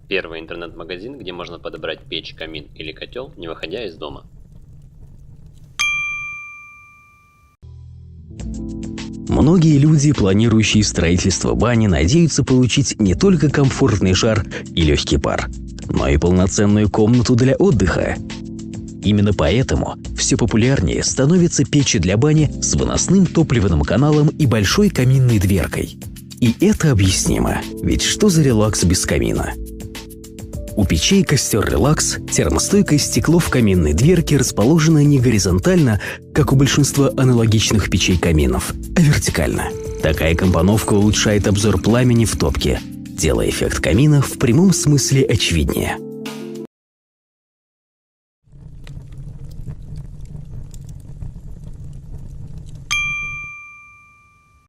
Первый интернет-магазин, где можно подобрать печь, камин или котел, не выходя из дома. Многие люди, планирующие строительство бани, надеются получить не только комфортный жар и легкий пар, но и полноценную комнату для отдыха. Именно поэтому все популярнее становятся печи для бани с выносным топливным каналом и большой каминной дверкой. И это объяснимо, ведь что за релакс без камина? У печей «Костер Релакс» термостойкое стекло в каминной дверке расположено не горизонтально, как у большинства аналогичных печей-каминов, а вертикально. Такая компоновка улучшает обзор пламени в топке, делая эффект камина в прямом смысле очевиднее.